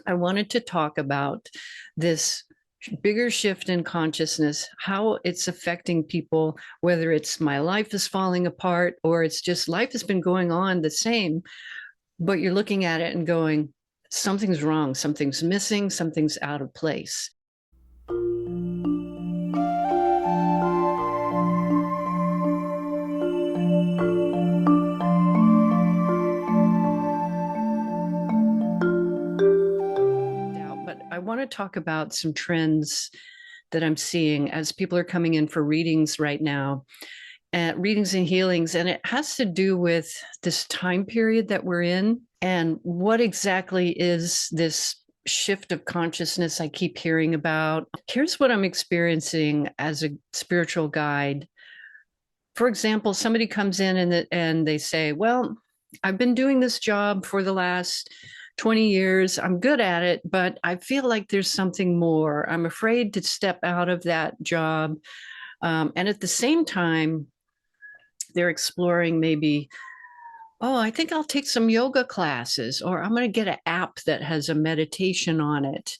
I wanted to talk about this bigger shift in consciousness, how it's affecting people, whether it's my life is falling apart or it's just life has been going on the same, but you're looking at it and going, something's wrong, something's missing, something's out of place. But I want to talk about some trends that I'm seeing as people are coming in for readings right now, readings and healings. And it has to do with this time period that we're in and what exactly is this shift of consciousness I keep hearing about. Here's what I'm experiencing as a spiritual guide. For example, somebody comes in and they say, well, I've been doing this job for the last 20 years. I'm good at it, but I feel like there's something more. I'm afraid to step out of that job. And at the same time, they're exploring maybe, oh, I think I'll take some yoga classes, or I'm going to get an app that has a meditation on it.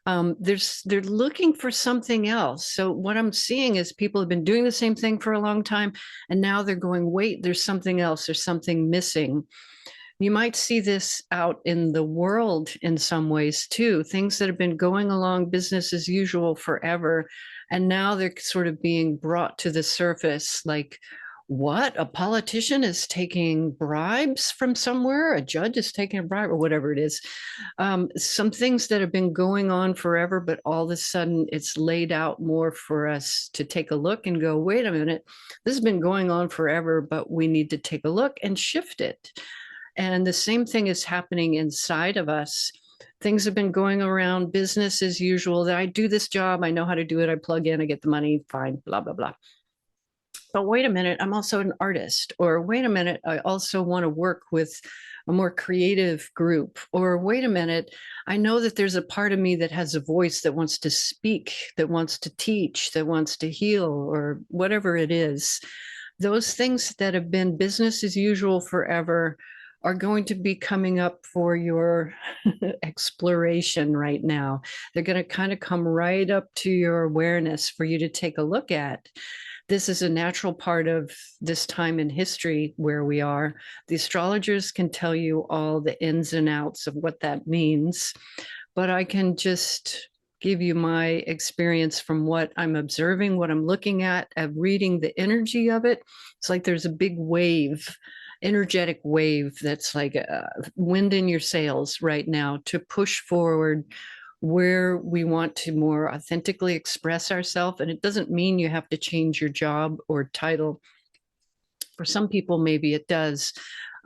They're looking for something else. So what I'm seeing is people have been doing the same thing for a long time, and now they're going, wait, there's something else, there's something missing. You might see this out in the world in some ways too, things that have been going along business as usual forever, and now they're sort of being brought to the surface, like, what? A politician is taking bribes from somewhere? A judge is taking a bribe, or whatever it is. Some things that have been going on forever, but all of a sudden it's laid out more for us to take a look and go, wait a minute, this has been going on forever, but we need to take a look and shift it. And the same thing is happening inside of us. Things have been going around business as usual, that I do this job, I know how to do it, I plug in, I get the money, fine, blah, blah, blah. But wait a minute, I'm also an artist. Or wait a minute, I also want to work with a more creative group. Or wait a minute, I know that there's a part of me that has a voice that wants to speak, that wants to teach, that wants to heal, or whatever it is. Those things that have been business as usual forever are going to be coming up for your exploration right now. They're going to kind of come right up to your awareness for you to take a look at. This is a natural part of this time in history where we are. The astrologers can tell you all the ins and outs of what that means, but I can just give you my experience from what I'm observing, what I'm looking at, of reading the energy of it. It's like there's a big wave, energetic wave that's like wind in your sails right now to push forward where we want to more authentically express ourselves. And it doesn't mean you have to change your job or title. For some people, maybe it does.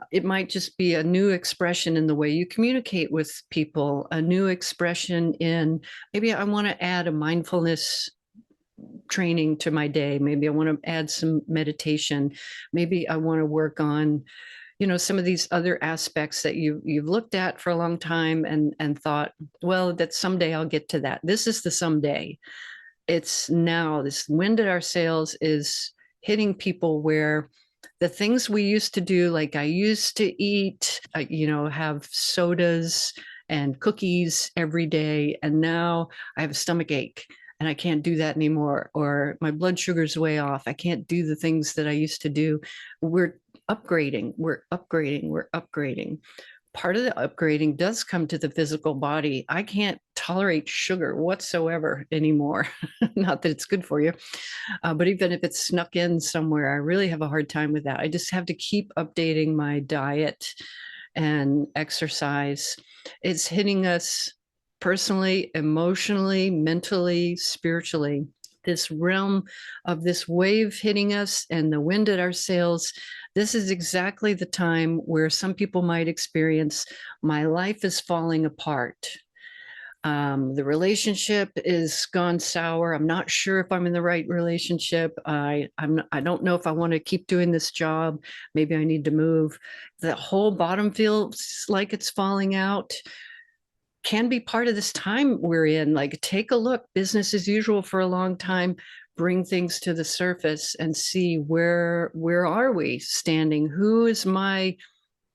It might just be a new expression in the way you communicate with people, a new expression in, maybe I want to add a mindfulness training to my day. Maybe I want to add some meditation. Maybe I want to work on, you know, some of these other aspects that you've looked at for a long time and thought, well, that someday I'll get to that. This is the someday. It's now. This wind at our sails is hitting people where the things we used to do, like I used to eat, you know, have sodas and cookies every day, and now I have a stomach ache and I can't do that anymore, or my blood sugar's way off. I can't do the things that I used to do. We're upgrading, we're upgrading, we're upgrading. Part of the upgrading does come to the physical body. I can't tolerate sugar whatsoever anymore. Not that it's good for you, but even if it's snuck in somewhere, I really have a hard time with that. I just have to keep updating my diet and exercise. It's hitting us personally, emotionally, mentally, spiritually. This realm of this wave hitting us and the wind at our sails, this is exactly the time where some people might experience, my life is falling apart. The relationship is gone sour. I'm not sure if I'm in the right relationship. I don't know if I want to keep doing this job. Maybe I need to move. The whole bottom feels like it's falling out. Can be part of this time we're in. Like, take a look, business as usual for a long time, bring things to the surface and see where are we standing? Who is my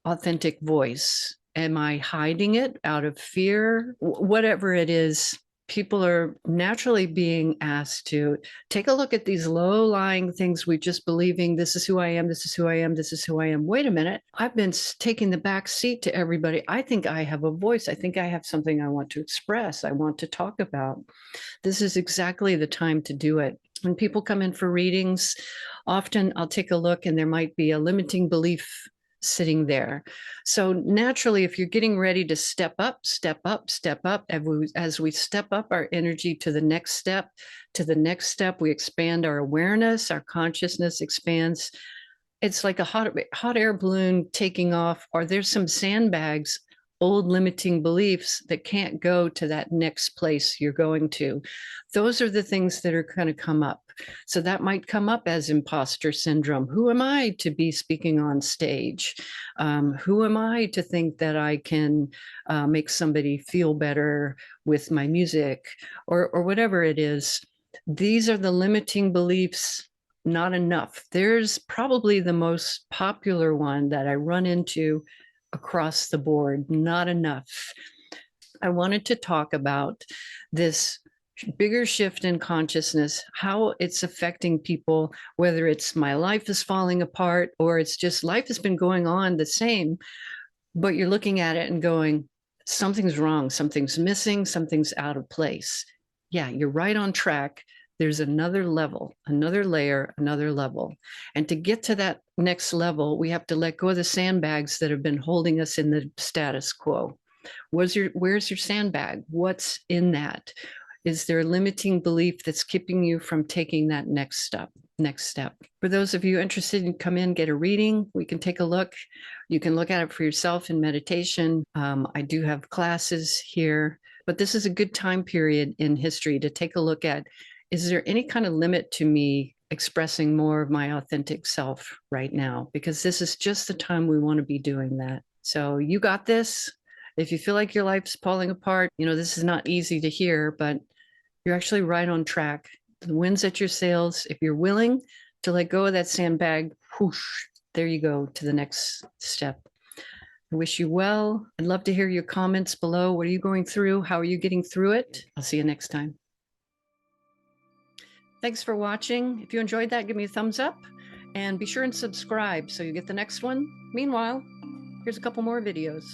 authentic voice? Am I hiding it out of fear? Whatever it is, people are naturally being asked to take a look at these low-lying things we just believing, this is who I am, this is who I am, this is who I am. Wait a minute, I've been taking the back seat to everybody. I think I have a voice. I think I have something I want to express, I want to talk about. This is exactly the time to do it. When people come in for readings, often I'll take a look and there might be a limiting belief sitting there. So naturally, if you're getting ready to step up, as we step up our energy to the next step, we expand our awareness, our consciousness expands. It's like a hot air balloon taking off, or there's some sandbags, old limiting beliefs that can't go to that next place you're going to. Those are the things that are going to come up. So that might come up as imposter syndrome. Who am I to be speaking on stage? Who am I to think that I can make somebody feel better with my music, or whatever it is? These are the limiting beliefs. Not enough. There's probably the most popular one that I run into across the board. Not enough. I wanted to talk about this bigger shift in consciousness, how it's affecting people, whether it's my life is falling apart or it's just life has been going on the same, but you're looking at it and going, something's wrong, something's missing, something's out of place. Yeah, you're right on track. There's another level, another layer, another level. And to get to that next level, we have to let go of the sandbags that have been holding us in the status quo. Where's your sandbag? What's in that? Is there a limiting belief that's keeping you from taking that next step? For those of you interested in come in, get a reading, we can take a look. You can look at it for yourself in meditation. I do have classes here, but this is a good time period in history to take a look at, is there any kind of limit to me expressing more of my authentic self right now? Because this is just the time we want to be doing that. So you got this. If you feel like your life's falling apart, this is not easy to hear, but you're actually right on track. The wind's at your sails. If you're willing to let go of that sandbag, whoosh, there you go to the next step. I wish you well. I'd love to hear your comments below. What are you going through? How are you getting through it? I'll see you next time. Thanks for watching. If you enjoyed that, give me a thumbs up and be sure and subscribe so you get the next one. Meanwhile, here's a couple more videos.